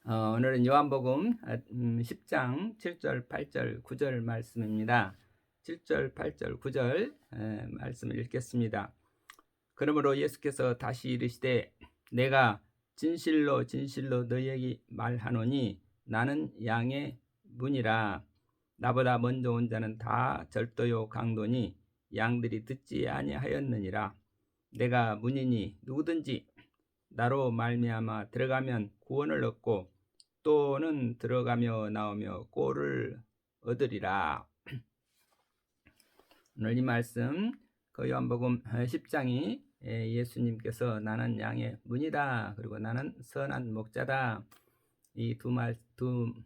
오늘은 요한복음 10장 7절, 8절, 9절 말씀입니다. 7절, 8절, 9절 말씀을 읽겠습니다. 그러므로 예수께서 다시 이르시되 내가 진실로 진실로 너희에게 말하노니 나는 양의 문이라. 나보다 먼저 온 자는 다 절도요 강도니 양들이 듣지 아니하였느니라. 내가 문이니 누구든지 나로 말미암아 들어가면 구원을 얻고 또는 들어가며 나오며 꼴을 얻으리라. 오늘 이 말씀 그 요한복음 10장이 예수님께서 나는 양의 문이다, 그리고 나는 선한 목자다, 이 두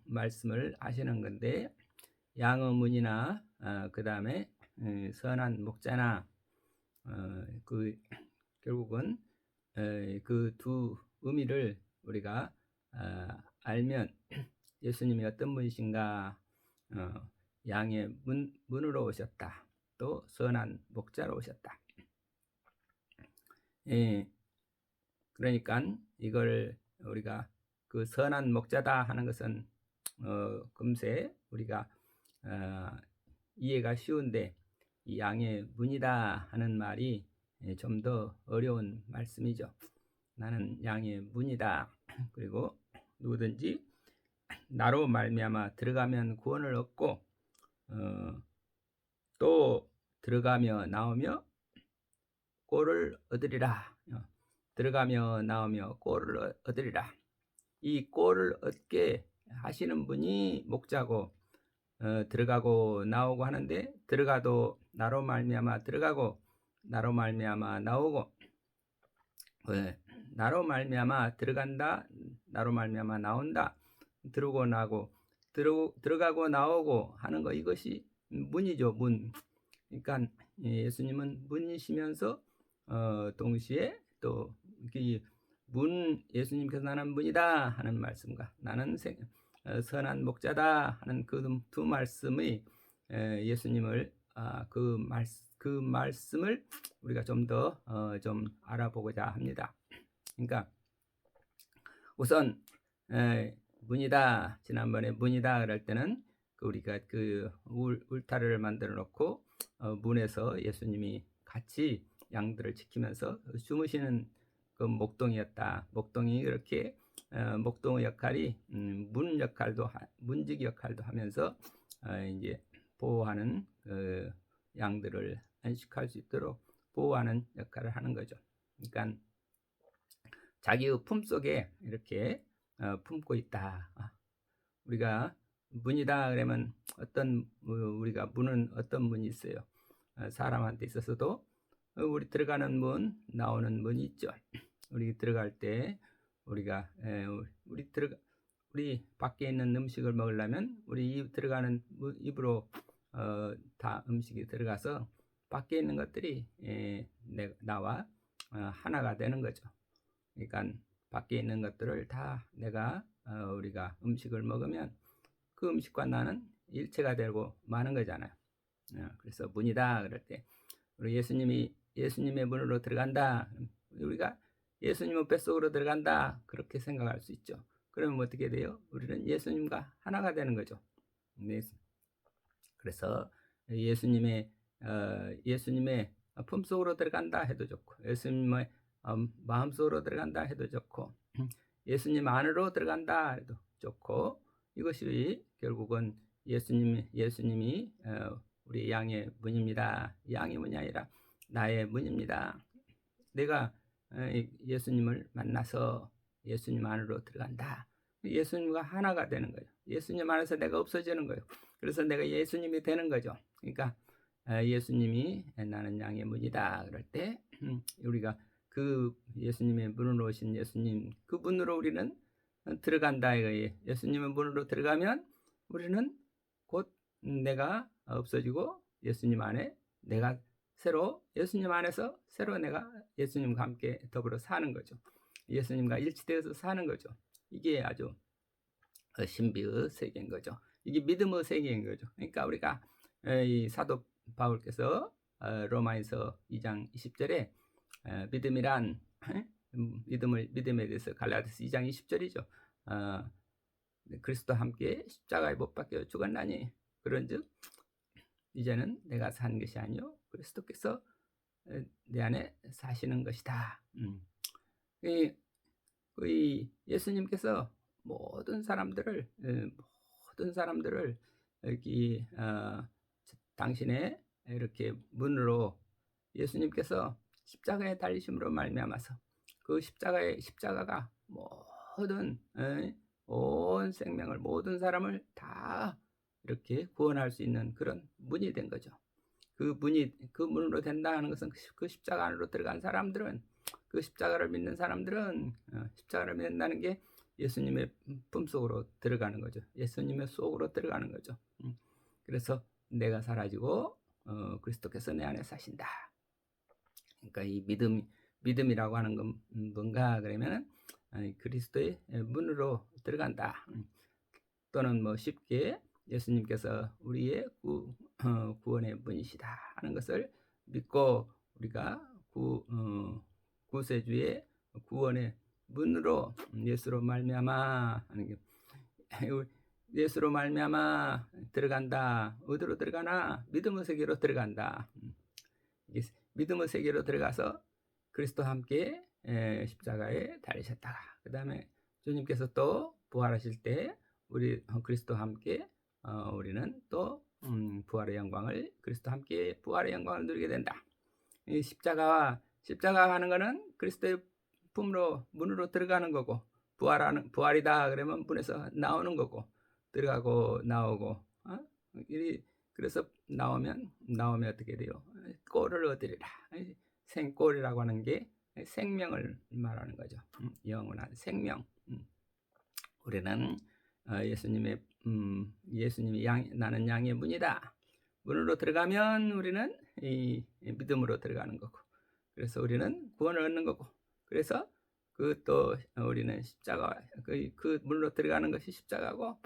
말씀을 하시는 건데, 양의 문이나 그 다음에 선한 목자나 결국은 그 두 의미를 우리가 알면 예수님이 어떤 분이신가, 양의 문으로 오셨다, 또 선한 목자로 오셨다. 그러니까 이걸 우리가 그 선한 목자다 하는 것은 금세 우리가 이해가 쉬운데, 이 양의 문이다 하는 말이 좀 더 어려운 말씀이죠. 나는 양의 문이다. 그리고 누구든지 나로 말미암아 들어가면 구원을 얻고 또 들어가며 나오며 꼴을 얻으리라. 들어가며 나오며 꼴을 얻으리라. 이 꼴을 얻게 하시는 분이 목자고, 들어가고 나오고 하는데, 들어가도 나로 말미암아 들어가고 나로 말미암아 나오고, 나로 말미암아 들어간다, 나로 말미암아 나온다, 들어오고 나고 들어가고 나오고 하는 거, 이것이 문이죠, 문. 그러니까 예수님은 문이시면서 동시에 또 문, 예수님께서 나는 문이다 하는 말씀과 나는 선한 목자다 하는 그 두 말씀의 예수님을 그 말씀을 우리가 좀 더 좀 알아보고자 합니다. 그러니까 우선 문이다, 지난번에 문이다 그럴 때는 우리가 그 울타리를 만들어 놓고 문에서 예수님이 같이 양들을 지키면서 주무시는 그 목동이었다. 목동이 이렇게 목동의 역할이 문직 역할도 하면서 이제 보호하는 양들을 안식할 수 있도록 보호하는 역할을 하는 거죠. 그러니까 자기의 품속에 이렇게 품고 있다. 우리가 문이다 그러면 우리가 문은 어떤 문이 있어요? 사람한테 있어서도 우리 들어가는 문, 나오는 문이 있죠. 우리 들어갈 때 우리가 우리 밖에 있는 음식을 먹으려면 우리 들어가는 입으로 다 음식이 들어가서 밖에 있는 것들이 나와 하나가 되는 거죠. 그러니까 밖에 있는 것들을 다 우리가 음식을 먹으면 그 음식과 나는 일체가 되고 마는 거잖아요. 그래서 문이다 그럴 때 우리 예수님의 문으로 들어간다, 우리가 예수님의 뱃속으로 들어간다, 그렇게 생각할 수 있죠. 그러면 어떻게 돼요? 우리는 예수님과 하나가 되는 거죠. 그래서 예수님의 품속으로 들어간다 해도 좋고, 예수님의 마음속으로 들어간다 해도 좋고, 예수님 안으로 들어간다 해도 좋고, 이것이 결국은 예수님이 우리 양의 문입니다. 양의 문이 아니라 나의 문입니다. 내가 예수님을 만나서 예수님 안으로 들어간다. 예수님과 하나가 되는 거예요. 예수님 안에서 내가 없어지는 거예요. 그래서 내가 예수님이 되는 거죠. 그러니까 예수님이 나는 양의 문이다 그럴 때 우리가 그 예수님의 문으로 오신 예수님, 그 문으로 우리는 들어간다 이거예요. 예수님의 문으로 들어가면 우리는 곧 내가 없어지고 예수님 안에 내가 예수님 안에서 새로 내가 예수님과 함께 더불어 사는 거죠. 예수님과 일치되어서 사는 거죠. 이게 아주 신비의 세계인 거죠. 이게 믿음의 세계인 거죠. 그러니까 우리가 이 사도 바울께서 로마에서 2장 20절에 믿음에 대해서 갈라디아서 2장 20절이죠. 그리스도와 함께 십자가에 못 박혀 죽었나니 그런즉 이제는 내가 사는 것이 아니요 그리스도께서 내 안에 사시는 것이다. 이 예수님께서 모든 사람들을 여기 당신의 이렇게 문으로 예수님께서 십자가에 달리심으로 말미암아서 그 십자가가 모든 온 생명을 모든 사람을 다 이렇게 구원할 수 있는 그런 문이 된 거죠. 그 문으로 된다 하는 것은 그 십자가 안으로 들어간 사람들은 그 십자가를 믿는 사람들은 십자가를 믿는다는 게 예수님의 품속으로 들어가는 거죠. 예수님의 속으로 들어가는 거죠. 그래서 내가 사라지고 그리스도께서 내 안에 사신다. 그러니까 이 믿음이라고 하는 건 뭔가 그러면은 그리스도의 문으로 들어간다. 또는 뭐 쉽게 예수님께서 우리의 구원의 문이시다 하는 것을 믿고 우리가 구세주의 구원의 문으로 예수로 말미암아 하는 게 예수로 말미암아 들어간다. 어디로 들어가나? 믿음의 세계로 들어간다. 믿음의 세계로 들어가서 그리스도와 함께 십자가에 달리셨다가 그 다음에 주님께서 또 부활하실 때 우리 그리스도와 함께 우리는 또 부활의 영광을 그리스도와 함께 부활의 영광을 누리게 된다. 이 십자가 하는 거는 그리스도의 문으로 들어가는 거고 부활이다 그러면 문에서 나오는 거고 들어가고 나오고 그래서 나오면 어떻게 돼요? 꼴을 얻으리라. 생꼴이라고 하는 게 생명을 말하는 거죠. 영원한 생명. 우리는 예수님이 나는 양의 문이다. 문으로 들어가면 우리는 이 믿음으로 들어가는 거고, 그래서 우리는 구원을 얻는 거고, 그래서 또 우리는 십자가 그 문으로 들어가는 것이 십자가고,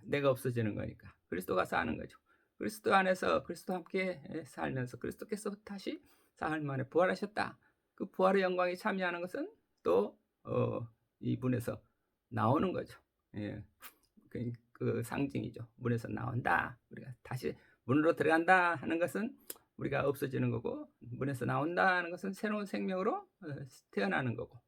내가 없어지는 거니까 그리스도가 사는 거죠. 그리스도 안에서 그리스도와 함께 살면서 그리스도께서 다시 사흘 만에 부활하셨다. 그 부활의 영광에 참여하는 것은 또 이 문에서 나오는 거죠. 예. 그 상징이죠. 문에서 나온다. 우리가 다시 문으로 들어간다 하는 것은 우리가 없어지는 거고, 문에서 나온다 하는 것은 새로운 생명으로 태어나는 거고,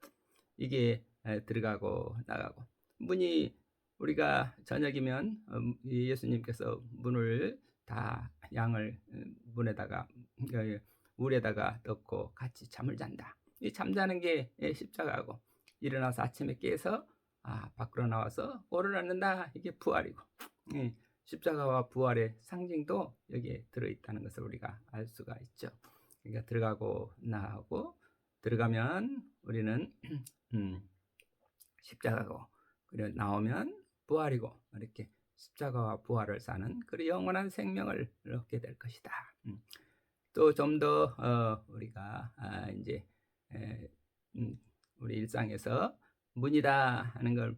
이게 들어가고 나가고. 문이 우리가 저녁이면 예수님께서 문을 다 양을 문에다가 물에다가 넣고 같이 잠을 잔다. 이 잠자는 게 십자가고, 일어나서 아침에 깨서 밖으로 나와서 꼴을 얻는다. 이게 부활이고, 십자가와 부활의 상징도 여기에 들어있다는 것을 우리가 알 수가 있죠. 그러니까 들어가고 나가고, 들어가면 우리는 십자가고, 그리고 나오면 부활이고, 이렇게 십자가와 부활을 사는 그 영원한 생명을 얻게 될 것이다. 또 좀 더 우리가 이제 우리 일상에서 문이다 하는 걸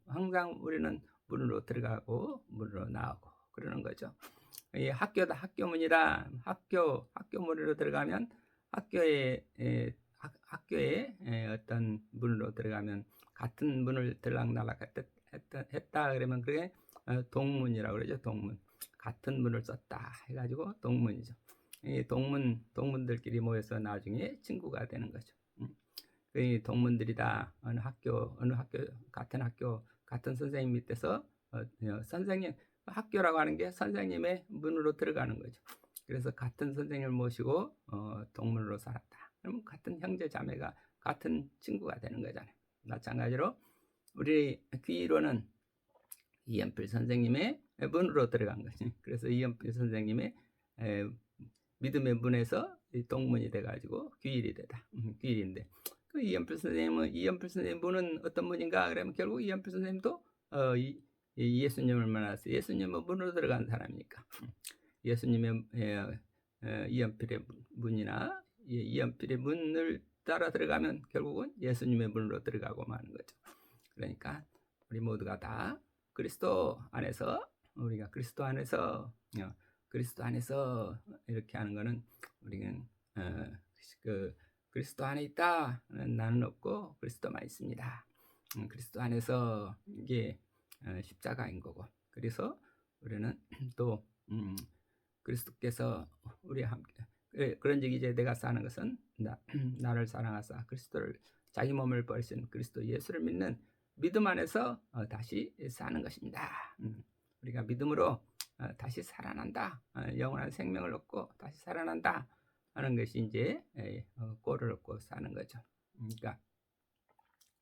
항상 우리는 문으로 들어가고 문으로 나오고 그러는 거죠. 이 학교다, 학교 문이다. 학교 문으로 들어가면 학교에 어떤 문으로 들어가면 같은 문을 들락날락 했다 그러면 그게 동문이라고 그러죠. 동문. 같은 문을 썼다 해가지고 동문이죠. 이 동문들끼리 모여서 나중에 친구가 되는 거죠. 이 동문들이다. 어느 학교 같은 선생님 밑에서 선생님, 학교라고 하는 게 선생님의 문으로 들어가는 거죠. 그래서 같은 선생님을 모시고 동문으로 살았다. 그러면 같은 형제 자매가 같은 친구가 되는 거잖아요. 마찬가지로 우리 귀로는 이연필 선생님의 문으로 들어간 거죠. 그래서 이연필 선생님의 믿음의 문에서 동문이 돼가지고 귀일이 되다. 귀일인데 그 이연필 선생님 문은 어떤 문인가? 그러면 결국 이연필 선생님도 예수님을 만나서 예수님의 문으로 들어간 사람이니까 예수님의 이연필의 문이나 이연필의 문을 따라 들어가면 결국은 예수님의 문으로 들어가고 마는 거죠. 그러니까 우리 모두가 다 그리스도 안에서, 우리가 그리스도 안에서 이렇게 하는 거는 우리는 그리스도 안에 있다. 나는 없고 그리스도만 있습니다. 그리스도 안에서 이게 십자가인 거고. 그래서 우리는 또 그리스도께서 우리와 함께 그런즉 이제 내가 사는 것은 나를 사랑하사 그리스도를 자기 몸을 버리신 그리스도 예수를 믿는 믿음 안에서 다시 사는 것입니다. 우리가 믿음으로 다시 살아난다. 영원한 생명을 얻고 다시 살아난다 하는 것이 이제 꼴을 얻고 사는 거죠. 그러니까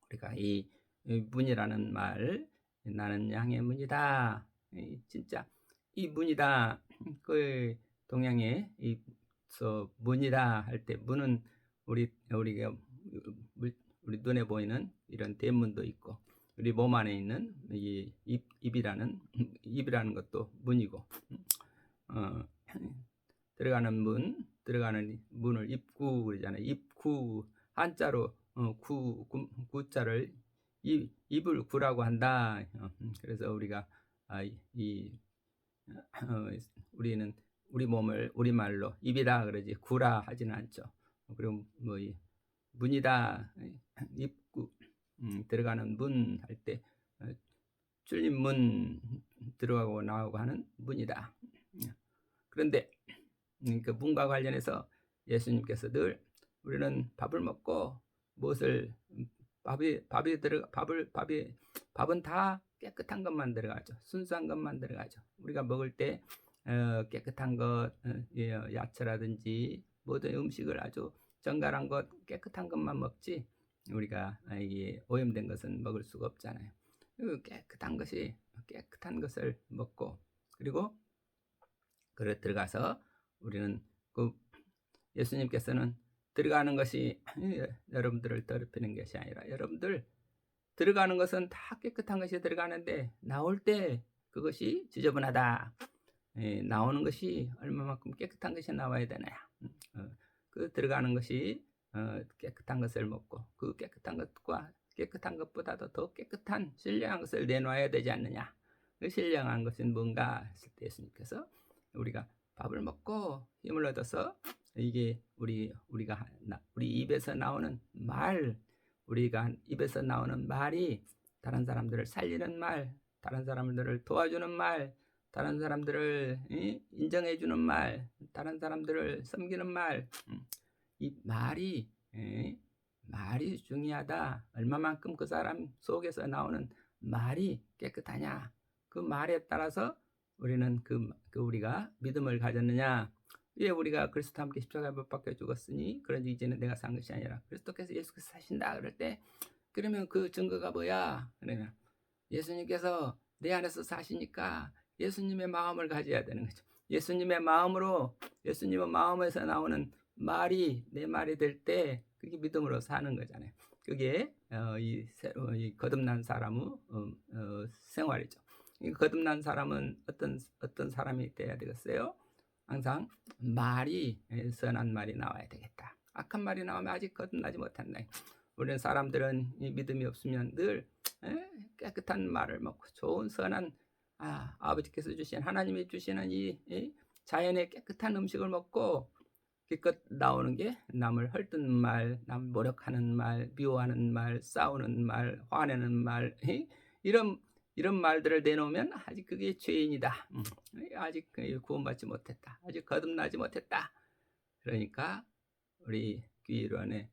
우리가 이 문이라는 말, 나는 양의 문이다. 진짜 이 문이다. 그 동양에 이서 문이다 할 때 문은 우리가 우리 눈에 보이는 이런 대문도 있고, 우리 몸 안에 있는 이 입이라는 것도 문이고, 들어가는 문을 입구 그러잖아요. 입구 한자로 구자를 입을 구라고 한다. 그래서 우리가 우리는 우리 몸을 우리말로 입이다 그러지 구라 하지는 않죠. 그리고 뭐 문이다, 입구, 들어가는 문 할 때 출입 문 들어가고 나오고 하는 문이다. 그런데 그 문과 관련해서 예수님께서 늘 우리는 밥을 먹고 무엇을 밥은 다 깨끗한 것만 들어가죠. 순수한 것만 들어가죠. 우리가 먹을 때 깨끗한 것, 야채라든지 모든 음식을 아주 정갈한 것, 깨끗한 것만 먹지 우리가 이게 오염된 것은 먹을 수가 없잖아요. 깨끗한 것을 먹고, 그리고 그래 들어가서 우리는 그 예수님께서는 들어가는 것이 여러분들을 더럽히는 것이 아니라 여러분들 들어가는 것은 다 깨끗한 것이 들어가는데 나올 때 그것이 지저분하다. 나오는 것이 얼마만큼 깨끗한 것이 나와야 되나요? 그 들어가는 것이 깨끗한 것을 먹고 그 깨끗한 것보다도 더 깨끗한 신령한 것을 내놓아야 되지 않느냐? 그 신령한 것은 뭔가 했을 때 예수님께서 우리가 밥을 먹고 힘을 얻어서 이게 우리 입에서 나오는 말, 우리가 입에서 나오는 말이 다른 사람들을 살리는 말, 다른 사람들을 도와주는 말, 다른 사람들을 인정해주는 말, 다른 사람들을 섬기는 말, 이 말이 중요하다. 얼마만큼 그 사람 속에서 나오는 말이 깨끗하냐? 그 말에 따라서 우리는 우리가 믿음을 가졌느냐? 왜 우리가 그리스도와 함께 십자가에 못 박혀 죽었으니 그런지 이제는 내가 산 것이 아니라 그리스도께서 예수께서 사신다 그럴 때, 그러면 그 증거가 뭐야? 그러면 예수님께서 내 안에서 사시니까 예수님의 마음을 가져야 되는 거죠. 예수님의 마음에서 나오는 말이 내 말이 될 때 그게 믿음으로 사는 거잖아요. 그게 이 거듭난 사람의 생활이죠. 이 거듭난 사람은 어떤 사람이 돼야 되겠어요? 항상 선한 말이 나와야 되겠다. 악한 말이 나오면 아직 거듭나지 못한다. 우리는 사람들은 이 믿음이 없으면 늘 깨끗한 말을 먹고 좋은 선한 아버지께서 주신, 하나님이 주시는 이 자연의 깨끗한 음식을 먹고 기껏 나오는 게 남을 헐뜯는 말, 남 모욕하는 말, 미워하는 말, 싸우는 말, 화내는 말, 이런 말들을 내놓으면 아직 그게 죄인이다. 아직 구원받지 못했다. 아직 거듭나지 못했다. 그러니까 우리 귀일원의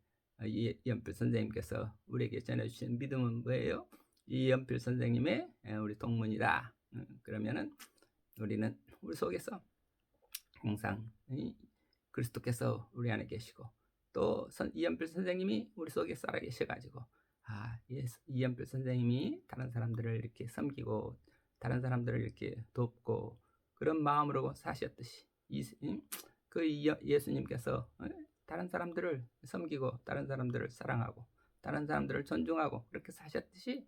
이연필 선생님께서 우리에게 전해주신 믿음은 뭐예요? 이연필 선생님의 우리 동문이다. 그러면은 우리는 우리 속에서 항상 그리스도께서 우리 안에 계시고, 또 이연필 선생님이 우리 속에 살아 계셔가지고 이연필 선생님이 다른 사람들을 이렇게 섬기고 다른 사람들을 이렇게 돕고 그런 마음으로 사셨듯이 예수님께서 다른 사람들을 섬기고 다른 사람들을 사랑하고 다른 사람들을 존중하고 그렇게 사셨듯이,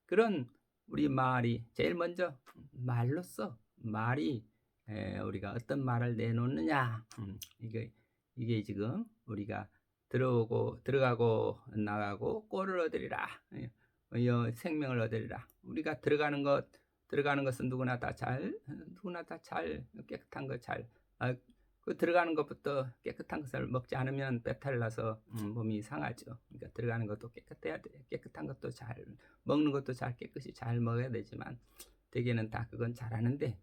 그런 우리 말이 제일 먼저 말로써 말이 우리가 어떤 말을 내놓느냐, 이게 지금 우리가 들어가고 나가고 꼴을 얻으리라, 생명을 얻으리라. 우리가 들어가는 것은 누구나 다 잘 깨끗한 거 잘 그 들어가는 것부터 깨끗한 것을 먹지 않으면 배탈 나서 몸이 상하죠. 그러니까 들어가는 것도 깨끗해야 돼. 깨끗한 것도 잘 먹는 것도 잘 깨끗이 잘 먹어야 되지만 대개는 다 그건 잘하는데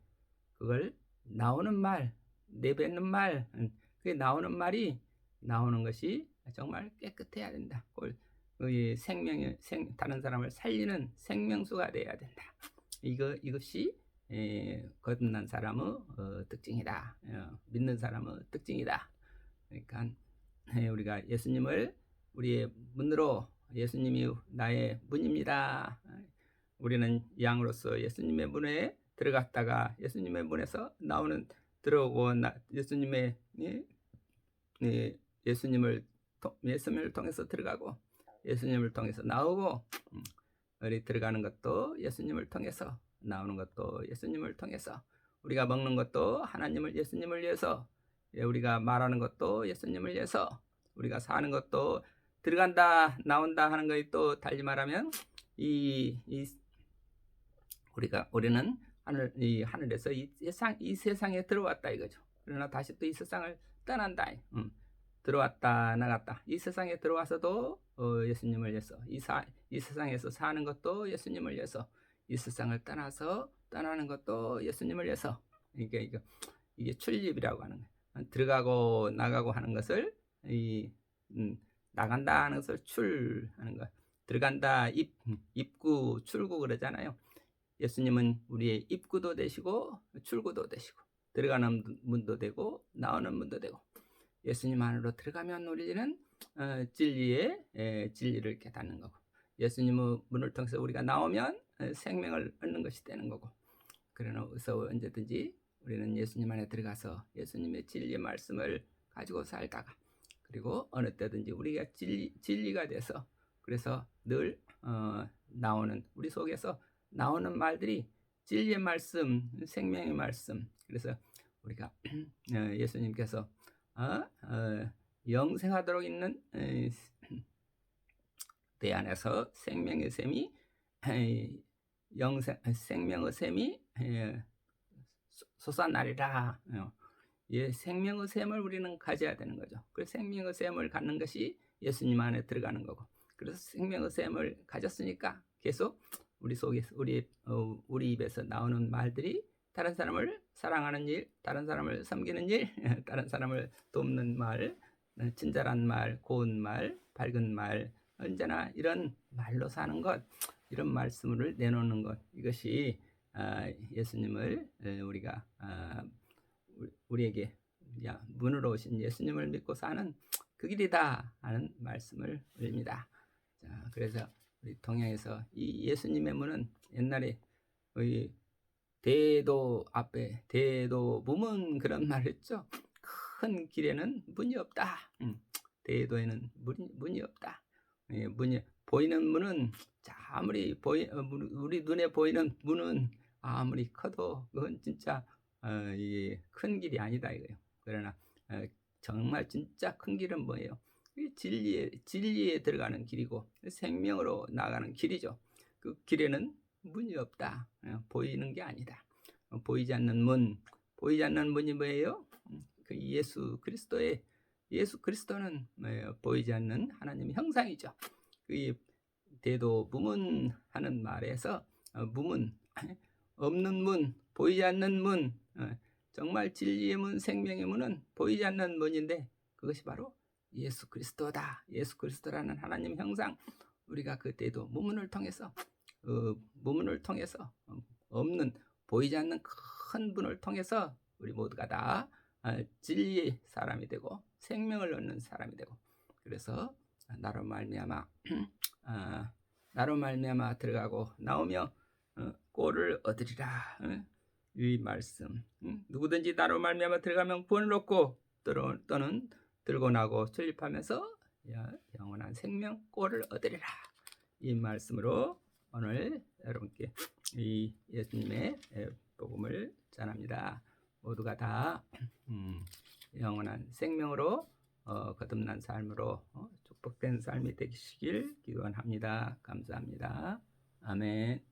그걸 나오는 말, 내뱉는 말, 그 나오는 말이 나오는 것이 정말 깨끗해야 된다. 다른 사람을 살리는 생명수가 돼야 된다. 이것이 거듭난 사람의 특징이다. 믿는 사람의 특징이다. 그러니까 우리가 예수님을 우리의 문으로, 예수님이 나의 문입니다. 우리는 양으로서 예수님의 문에 들어갔다가 예수님의 문에서 들어오고 예수님을 통해서 들어가고 예수님을 통해서 나오고, 우리 들어가는 것도 예수님을 통해서, 나오는 것도 예수님을 통해서, 우리가 먹는 것도 예수님을 위해서, 우리가 말하는 것도 예수님을 위해서, 우리가 사는 것도 들어간다 나온다 하는 것이 또 달리 말하면 우리는 하늘에서 이 세상에 들어왔다 이거죠. 그러나 다시 또 이 세상을 떠난다. 들어왔다 나갔다. 이 세상에 들어와서도 예수님을 위해서, 이 세상에서 사는 것도 예수님을 위해서, 이 세상을 떠나는 것도 예수님을 위해서. 이게 출입이라고 하는 거예요. 들어가고 나가고 하는 것을 나간다 하는 것을 출하는 거. 들어간다 입구 출구 그러잖아요. 예수님은 우리의 입구도 되시고 출구도 되시고 들어가는 문도 되고 나오는 문도 되고, 예수님 안으로 들어가면 우리는 진리를 깨닫는 거고, 예수님의 문을 통해서 우리가 나오면 생명을 얻는 것이 되는 거고, 그래서 언제든지 우리는 예수님 안에 들어가서 예수님의 진리의 말씀을 가지고 살다가, 그리고 어느 때든지 우리가 진리가 돼서, 그래서 늘 우리 속에서 나오는 말들이 진리의 말씀, 생명의 말씀. 그래서 우리가 예수님께서 영생하도록 있는 내 안에서 생명의 샘이 솟아나리라. 생명의 샘을 우리는 가져야 되는 거죠. 그 생명의 샘을 갖는 것이 예수님 안에 들어가는 거고, 그래서 생명의 샘을 가졌으니까 계속 우리 속에서 우리 입에서 나오는 말들이 다른 사람을 사랑하는 일, 다른 사람을 섬기는 일, 다른 사람을 돕는 말, 친절한 말, 고운 말, 밝은 말, 언제나 이런 말로 사는 것, 이런 말씀을 내놓는 것, 이것이 예수님을 우리에게 문으로 오신 예수님을 믿고 사는 그 길이다 하는 말씀을 올립니다. 자, 그래서 우리 동양에서 이 예수님의 문은 옛날에 대도 앞에 대도무문 그런 말 했죠. 큰 길에는 문이 없다. 대도에는 문이 없다. 문이 보이는 문은 아무리 우리 눈에 보이는 문은 아무리 커도 그건 진짜 큰 길이 아니다 이거예요. 그러나 정말 진짜 큰 길은 뭐예요? 진리에 들어가는 길이고 생명으로 나가는 길이죠. 그 길에는 문이 없다. 보이는 게 아니다. 보이지 않는 문이 뭐예요? 그 예수 그리스도는 뭐예요? 보이지 않는 하나님의 형상이죠. 그 대도무문 하는 말에서 무문, 없는 문, 보이지 않는 문, 정말 진리의 문, 생명의 문은 보이지 않는 문인데 그것이 바로 예수 그리스도다. 예수 그리스도라는 하나님 형상, 우리가 그 대도무문을 통해서 없는, 보이지 않는 큰 문을 통해서 우리 모두가 다 진리의 사람이 되고 생명을 얻는 사람이 되고, 그래서 나로 말미암아 들어가고 나오며 꼴을 얻으리라. 이 말씀, 누구든지 나로 말미암아 들어가면 구원을 얻고 또는 들고 나고 출입하면서 영원한 생명 꼴을 얻으리라. 이 말씀으로 오늘 여러분께 이 예수님의 복음을 전합니다. 모두가 다 영원한 생명으로 거듭난 삶으로 축복된 삶이 되시길 기원합니다. 감사합니다. 아멘.